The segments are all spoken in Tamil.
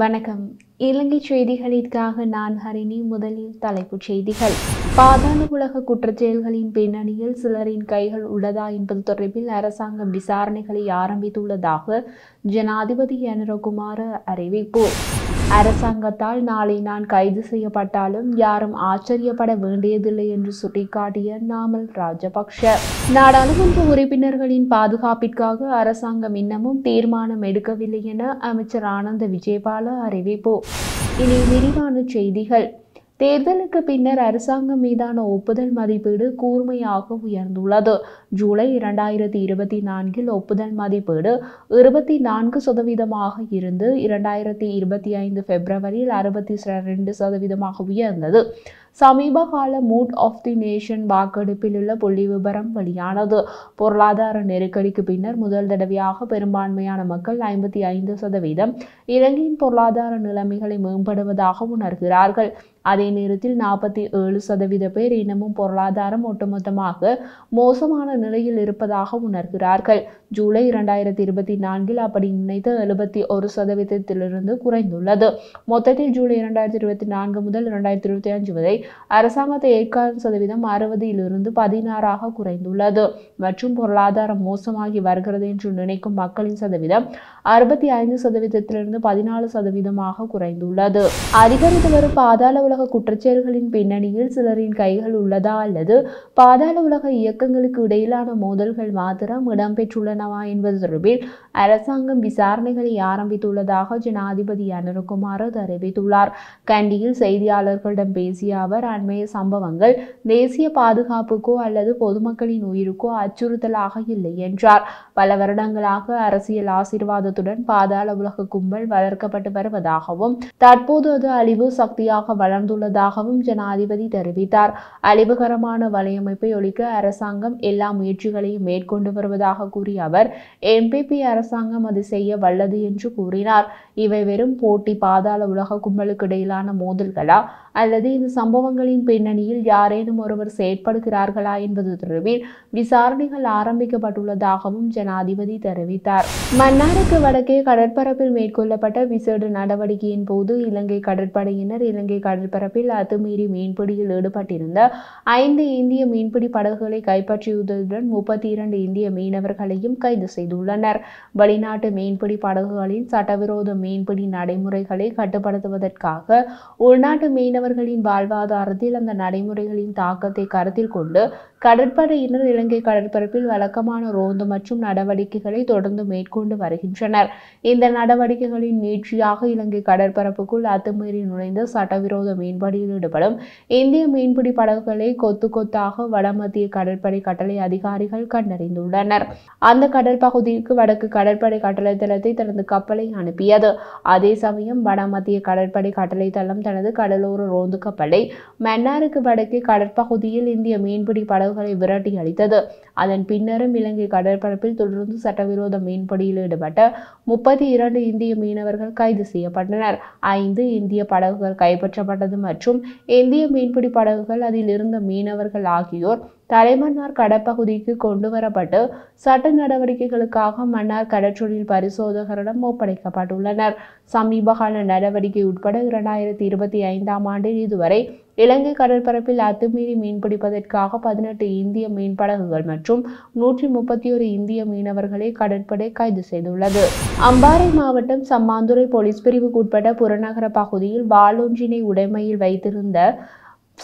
வணக்கம். இலங்கை செய்திகளிற்காக நான் ஹரிணி. முதலில் தலைப்புச் செய்திகள். பாதாள உலக குற்றச்செயல்களின் பின்னணியில் சிலரின் கைகள் உள்ளதா என்பது தொடர்பில் அரசாங்கம் விசாரணைகளை ஆரம்பித்துள்ளதாக ஜனாதிபதி யனுரகுமார அறிவிப்பு. அரசாங்கத்தால் நாளை நான் கைது செய்யப்பட்டாலும் யாரும் ஆச்சரியப்பட வேண்டியதில்லை என்று சுட்டிக்காட்டிய நாமல் ராஜபக்ஷ. நாடாளுமன்ற உறுப்பினர்களின் பாதுகாப்பிற்காக அரசாங்கம் இன்னமும் தீர்மானம் எடுக்கவில்லை என அமைச்சர் ஆனந்த விஜயபால அறிவிப்பு. இனி விரிவான செய்திகள். தேர்தலுக்கு பின்னர் அரசாங்கம் மீதான ஒப்புதல் மதிப்பீடு கூர்மையாக உயர்ந்துள்ளது. ஜூலை 2024 ஒப்புதல் மதிப்பீடு 24% இருந்து 2025 பிப்ரவரியில் 62% உயர்ந்தது. சமீப கால மூட் ஆஃப் தி நேஷன் வாக்கெடுப்பில் உள்ள புள்ளி விபரம் வெளியானது. பொருளாதார நெருக்கடிக்கு பின்னர் முதல் தடவையாக பெரும்பான்மையான மக்கள் 55% இலங்கையின் பொருளாதார நிலைமைகளை மேம்படுவதாக உணர்கிறார்கள். அதே நேரத்தில் 47% பேர் இன்னமும் பொருளாதாரம் ஒட்டுமொத்தமாக மோசமான நிலையில் இருப்பதாக உணர்கிறார்கள். ஜூலை 2024 அப்படி நினைத்த 71% குறைந்துள்ளது. மொத்தத்தில் ஜூலை 2024 முதல் 2025 வரை அரசாங்கத்தை ஏற்காத சதவீதம் 60 16 குறைந்துள்ளது மற்றும் பொருளாதாரம் மோசமாகி வருகிறது என்று நினைக்கும் மக்களின் சதவீதம் 65% 14% குறைந்துள்ளது. அதிகரித்து வரும் பாதாள உலக குற்றச்செயல்களின் பின்னணியில் சிலரின் கைகள் உள்ளதா அல்லது பாதாள உலக இயக்கங்களுக்கு இடையிலான மோதல்கள் மாத்திரம் இடம்பெற்றுள்ளனவா என்பது தொடர்பில் அரசாங்கம் விசாரணைகளை ஆரம்பித்துள்ளதாக ஜனாதிபதி யனுரகுமார தெரிவித்துள்ளார். கண்டியில் செய்தியாளர்களிடம் பேசிய அவர், அண்மைய சம்பவங்கள் தேசிய பாதுகாப்புக்கோ அல்லது பொதுமக்களின் உயிருக்கோ அச்சுறுத்தலாக இல்லை என்றார். பல வருடங்களாக அரசியல் ஆசீர்வாதத்துடன் பாதாள உலக கும்பல் வளர்க்கப்பட்டு வருவதாகவும் தற்போது அது அழிவு சக்தியாக வளர்ந்துள்ளதாகவும் ஜனாதிபதி தெரிவித்தார். அழிவுகரமான வலையமைப்பை ஒழிக்க அரசாங்கம் எல்லா முயற்சிகளையும் மேற்கொண்டு வருவதாக கூறிய அவர், என்பிபி அரசாங்கம் அது செய்ய வல்லது என்று கூறினார். இவை வெறும் போட்டி பாதாள உலக கும்பலுக்கு இடையிலான மோதல்களா அல்லது இந்த சம்பவங்களின் பின்னணியில் யாரேனும் ஒருவர் செயற்படுகிறார்களா என்பது தொடர்பில் விசாரணைகள் ஆரம்பிக்கப்பட்டுள்ளதாகவும் ஜனாதிபதி தெரிவித்தார். மன்னாருக்கு வடக்கே கடற்பரப்பில் மேற்கொள்ளப்பட்ட விசேட நடவடிக்கையின் போது இலங்கை கடற்படையினர் இலங்கை கடற்பரப்பில் அத்துமீறி மீன்பிடியில் ஈடுபட்டிருந்த 5 இந்திய மீன்பிடி படகுகளை கைப்பற்றியுள்ளதுடன் 32 இந்திய மீனவர்களையும் கைது செய்துள்ளனர். வெளிநாட்டு மீன்பிடி படகுகளின் சட்டவிரோத மீன்பிடி நடைமுறைகளை கட்டுப்படுத்துவதற்காக உள்நாட்டு மீனவர்களின் வாழ்வாதாரத்தில் அந்த நடைமுறைகளின் தாக்கத்தை கருத்தில் கொண்டு கடற்படையினர் இலங்கை கடற்பரப்பில் வழக்கமான ரோந்து மற்றும் நடவடிக்கைகளை தொடர்ந்து மேற்கொண்டு வருகின்றனர். இந்த நடவடிக்கைகளின் நீட்சியாக இலங்கை கடற்பரப்புக்குள் அத்துமீறி நுழைந்த சட்டவிரோத மீன்பிடியில் ஈடுபடும் இந்திய மீன்பிடி படகுகளை கொத்து கொத்தாக வடமத்திய கடற்படை கட்டளை அதிகாரிகள் கண்டறிந்துள்ளனர். அந்த கடல் பகுதிக்கு வடக்கு கடற்படை கட்டளை தளத்தை தனது கப்பலை அனுப்பியது. அதே சமயம் வடமத்திய கடற்படை கட்டளை தளம் தனது கடலோர ரோந்து கப்பலை மன்னாருக்கு வடக்கே கடற்பகுதியில் இந்திய மீன்பிடி படகுகளை விரட்டி அளித்தது. அதன் பின்னரும் இலங்கை கடற்பரப்பில் தொடர்ந்து சட்டவிரோத மீன்பிடியில் ஈடுபட்ட 32 இந்திய மீனவர்கள் கைது செய்யப்பட்டனர். 5 இந்திய படகுகள் கைப்பற்றப்பட்டது மற்றும் இந்திய மீன்பிடி படகுகள் அதில் இருந்த மீனவர்கள் ஆகியோர் தலைமன்னார் கடற்பகுதிக்கு கொண்டு வரப்பட்டு சட்ட நடவடிக்கைகளுக்காக மன்னார் கடற்றொழில் பரிசோதகரிடம் ஒப்படைக்கப்பட்டுள்ளனர். சமீபகால நடவடிக்கை உட்பட 2025 ஆண்டில் இதுவரை இலங்கை கடற்பரப்பில் அத்துமீறி மீன்பிடிப்பதற்காக 18 இந்திய மீன்படகுகள் மற்றும் 131 இந்திய மீனவர்களை கடற்படை கைது செய்துள்ளது. அம்பாறை மாவட்டம் சம்மாந்துறை போலீஸ் பிரிவுக்கு உட்பட்ட புறநகர பகுதியில் வாளொன்றினை உடைமையில் வைத்திருந்த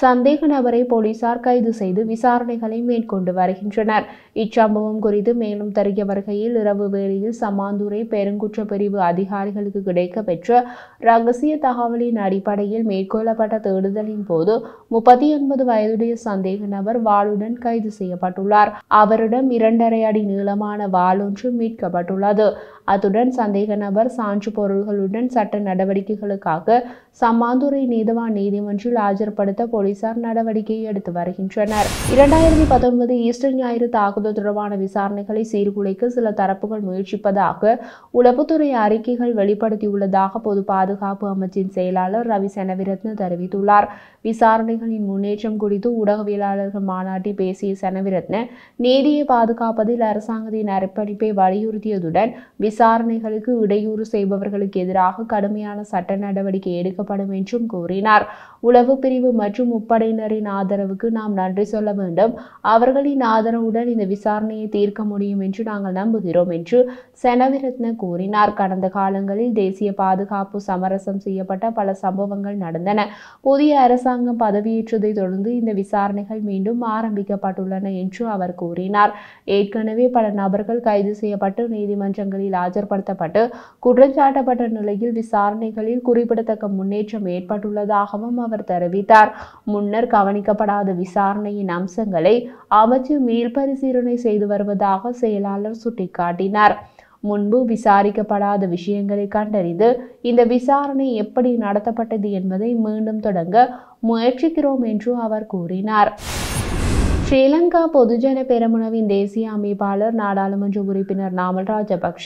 சந்தேக நபரை போலீசார் கைது செய்து விசாரணைகளை மேற்கொண்டு வருகின்றனர். இச்சம்பவம் குறித்து மேலும் தெரிய வருகையில், இரவு வேளையில் சம்மாந்துறை பெருங்குற்ற பிரிவு அதிகாரிகளுக்கு கிடைக்கப்பெற்ற ரகசிய தகவலின் அடிப்படையில் மேற்கொள்ளப்பட்ட தேடுதலின் போது 39 வயதுடைய சந்தேக நபர் வாளுடன் கைது செய்யப்பட்டுள்ளார். அவரிடம் 2.5 அடி நீளமான வாளொன்று மீட்கப்பட்டுள்ளது. அத்துடன் சந்தேக நபர் சான்று பொருள்களுடன் சட்ட நடவடிக்கைகளுக்காக சம்மாந்துறை நீதவான் நீதிமன்றில் ஆஜர்படுத்த போலீசார் நடவடிக்கை எடுத்து வருகின்றனர். 2019 ஈஸ்டர் ஞாயிறு தாக்குதல் தொடர்பான விசாரணைகளை சீர்குலைக்க சில தரப்புகள் முயற்சிப்பதாக உளவுத்துறை அறிக்கைகள் வெளிப்படுத்தியுள்ளதாக பொது பாதுகாப்பு அமைச்சின் செயலாளர் ரவி செனவிரத்ன தெரிவித்துள்ளார். விசாரணைகளின் முன்னேற்றம் குறித்து ஊடகவியலாளர்கள் மாநாட்டில் பேசிய செனவிரத்ன, நீதியை பாதுகாப்பதில் அரசாங்கத்தின் அர்ப்பணிப்பை வலியுறுத்தியதுடன் விசாரணைகளுக்கு இடையூறு செய்பவர்களுக்கு எதிராக கடுமையான சட்ட நடவடிக்கை எடுக்கப்படும் என்றும் கூறினார். உளவு பிரிவு மற்றும் முப்படையினரின் ஆதரவுக்கு நாம் நன்றி சொல்ல வேண்டும். அவர்களின் ஆதரவுடன் இந்த விசாரணையை தீர்க்க முடியும் என்று நாங்கள் நம்புகிறோம் என்று செனவிரத்ன கூறினார். கடந்த காலங்களில் தேசிய பாதுகாப்பு சமரசம் செய்யப்பட்ட பல சம்பவங்கள் நடந்தன. புதிய அரசாங்கம் பதவியேற்றதை தொடர்ந்து இந்த விசாரணைகள் மீண்டும் ஆரம்பிக்கப்பட்டுள்ளன என்று அவர் கூறினார். ஏற்கனவே பல நபர்கள் கைது செய்யப்பட்டு நீதிமன்றங்களில் ஆஜர்படுத்தப்பட்டு குற்றஞ்சாட்டப்பட்ட நிலையில் விசாரணைகளில் குறிப்பிடத்தக்க முன்னேற்றம் ஏற்பட்டுள்ளதாகவும் அவர் தெரிவித்தார். முன்னர் கவனிக்கப்படாத விசாரணையின் அம்சங்களை அமைச்சர் மீள்பரிசீலனை செய்து வருவதாக செயலாளர் சுட்டிக்காட்டினார். முன்பு விசாரிக்கப்படாத விஷயங்களை கண்டறிந்து இந்த விசாரணை எப்படி நடத்தப்பட்டது என்பதை மீண்டும் தொடங்க முயற்சிக்கிறோம் என்று அவர் கூறினார். ஸ்ரீலங்கா பொதுஜன பெரமுனவின் தேசிய அமைப்பாளர் நாடாளுமன்ற உறுப்பினர் நாமல் ராஜபக்ஷ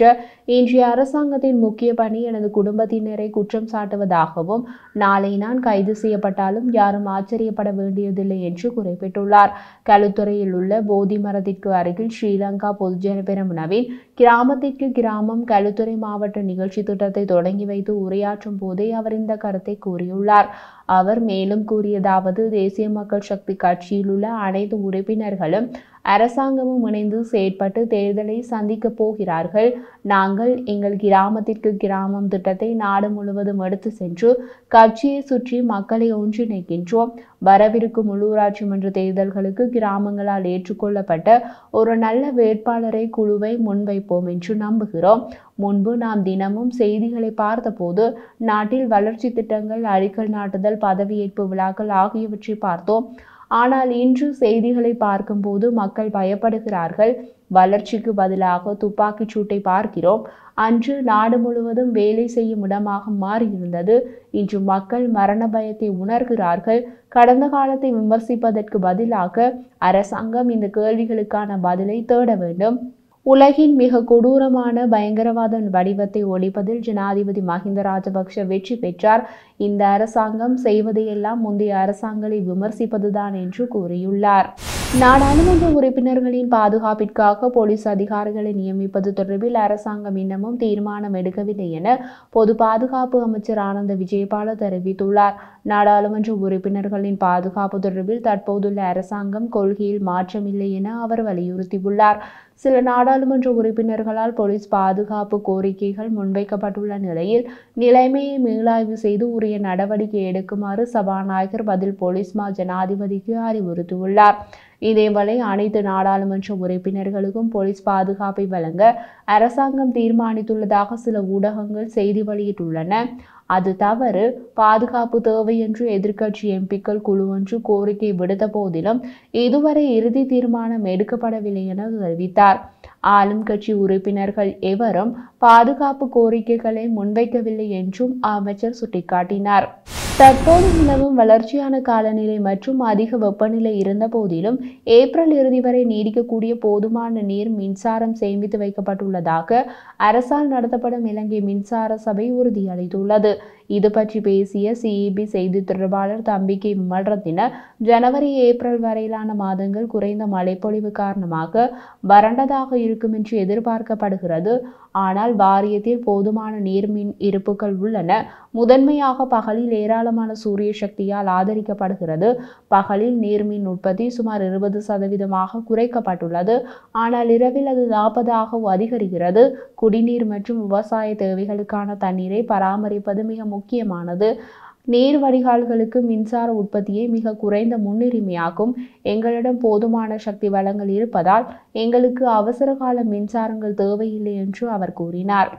இன்றைய அரசாங்கத்தின் முக்கிய பணி எனது குடும்பத்தினரை குற்றம் சாட்டுவதாகவும் நாளை நான் கைது செய்யப்பட்டாலும் யாரும் ஆச்சரியப்பட வேண்டியதில்லை என்று குறிப்பிட்டுள்ளார். களுத்துறையில் உள்ள போதி மரத்திற்கு அருகில் ஸ்ரீலங்கா பொதுஜன பெரமுனவின் கிராமத்திற்கு கிராமம் களுத்துறை மாவட்ட நிகழ்ச்சி திட்டத்தை தொடங்கி வைத்து உரையாற்றும் போதே அவர் இந்த கருத்தை கூறியுள்ளார். அவர் மேலும் கூறியதாவது, தேசிய மக்கள் சக்தி கட்சியில் உள்ள அனைத்து உறுப்பினர்களும் அரசாங்கமும் இணைந்து செயற்பட்டு தேர்தலை சந்திக்கப் போகிறார்கள். நாங்கள் எங்கள் கிராமத்திற்கு கிராமம் திட்டத்தை நாடு முழுவதும் எடுத்து சென்று கட்சியை சுற்றி மக்களை ஒன்றிணைக்கின்றோம். வரவிருக்கும் உள்ளூராட்சி மன்ற தேர்தல்களுக்கு கிராமங்களால் ஏற்றுக்கொள்ளப்பட்ட ஒரு நல்ல வேட்பாளரை குழுவை முன்வைப்போம் என்று நம்புகிறோம். முன்பு நாம் தினமும் செய்திகளை பார்த்தபோது நாட்டில் வளர்ச்சி திட்டங்கள், அடிக்கல் நாட்டுதல், பதவியேற்பு விழாக்கள் ஆகியவற்றை பார்த்தோம். ஆனால் இன்று செய்திகளை பார்க்கும்போது மக்கள் பயப்படுகிறார்கள். வளர்ச்சிக்கு பதிலாக துப்பாக்கிச் சூட்டை பார்க்கிறோம். அன்று நாடு முழுவதும் வேலை செய்யும் இடமாக மாறியிருந்தது. இன்று மக்கள் மரண பயத்தை உணர்கிறார்கள். கடந்த காலத்தை விமர்சிப்பதற்கு பதிலாக அரசாங்கம் இந்த கேள்விகளுக்கான பதிலை தேட வேண்டும். உலகின் மிக கொடூரமான பயங்கரவாத வடிவத்தை ஒழிப்பதில் ஜனாதிபதி மஹிந்த ராஜபக்ஷ வெற்றி பெற்றார். இந்த அரசாங்கம் செய்வதையெல்லாம் முந்தைய அரசாங்கங்களை விமர்சிப்பதுதான் என்று கூறியுள்ளார். நாடாளுமன்ற உறுப்பினர்களின் பாதுகாப்பிற்காக போலீஸ் அதிகாரிகளை நியமிப்பது தொடர்பில் அரசாங்கம் இன்னமும் தீர்மானம் எடுக்கவில்லை என பொது பாதுகாப்பு அமைச்சர் ஆனந்த விஜயபால தெரிவித்துள்ளார். நாடாளுமன்ற உறுப்பினர்களின் பாதுகாப்பு தொடர்பில் தற்போதுள்ள அரசாங்கம் கொள்கையில் மாற்றமில்லை என அவர் வலியுறுத்தியுள்ளார். சில நாடாளுமன்ற உறுப்பினர்களால் போலீஸ் பாதுகாப்பு கோரிக்கைகள் முன்வைக்கப்பட்டுள்ள நிலையில் நிலைமையை மீளாய்வு செய்து உரிய நடவடிக்கை எடுக்குமாறு சபாநாயகர் பதில் போலீஸ் மா ஜனாதிபதிக்கு அறிவுறுத்தியுள்ளார். இதேவேளை அனைத்து நாடாளுமன்ற உறுப்பினர்களுக்கும் போலீஸ் பாதுகாப்பை வழங்க அரசாங்கம் தீர்மானித்துள்ளதாக சில ஊடகங்கள் செய்தி வெளியிட்டுள்ளன. அது தவறு. பாதுகாப்பு தேவை என்று எதிர்க்கட்சி எம்பிக்கள் குழு ஒன்று கோரிக்கை விடுத்த போதிலும் இதுவரை இறுதி தீர்மானம் எடுக்கப்படவில்லை என தெரிவித்தார். ஆளும் கட்சி உறுப்பினர்கள் எவரும் பாதுகாப்பு கோரிக்கைகளை முன்வைக்கவில்லை என்றும் அமைச்சர் சுட்டிக்காட்டினார். தற்போது நிலவும் வளர்ச்சியான காலநிலை மற்றும் அதிக வெப்பநிலை இருந்த போதிலும் ஏப்ரல் இறுதி வரை நீடிக்கக்கூடிய போதுமான நீர், மின்சாரம் சேமித்து வைக்கப்பட்டுள்ளதாக அரசால் நடத்தப்படும் இலங்கை மின்சார சபை உறுதியளித்துள்ளது. இது பற்றி பேசிய சிஇபி செய்தி தொடர்பாளர் தம்பிக்கை விமல்ரத்தின, ஜனவரி ஏப்ரல் வரையிலான மாதங்கள் குறைந்த மழைப்பொழிவு காரணமாக வறண்டதாக இருக்கும் என்று எதிர்பார்க்கப்படுகிறது. ஆனால் வாரியத்தில் போதுமான நீர்மின் இருப்புகள் உள்ளன. முதன்மையாக பகலில் ஏராளமான சூரிய சக்தியால் ஆதரிக்கப்படுகிறது. பகலில் நீர்மின் உற்பத்தி சுமார் 20% குறைக்கப்பட்டுள்ளது. ஆனால் இரவில் அது 40% அதிகரிக்கிறது. குடிநீர் மற்றும் விவசாய தேவைகளுக்கான தண்ணீரை பராமரிப்பது மிக முக்கியமானது. நீர் வடிகால்களுக்கு மின்சார உற்பத்தியை மிக குறைந்த முன்னுரிமையாகும். எங்களிடம் போதுமான சக்தி வளங்கள் இருப்பதால் எங்களுக்கு அவசரகால மின்சாரங்கள் தேவையில்லை என்று அவர் கூறினார்.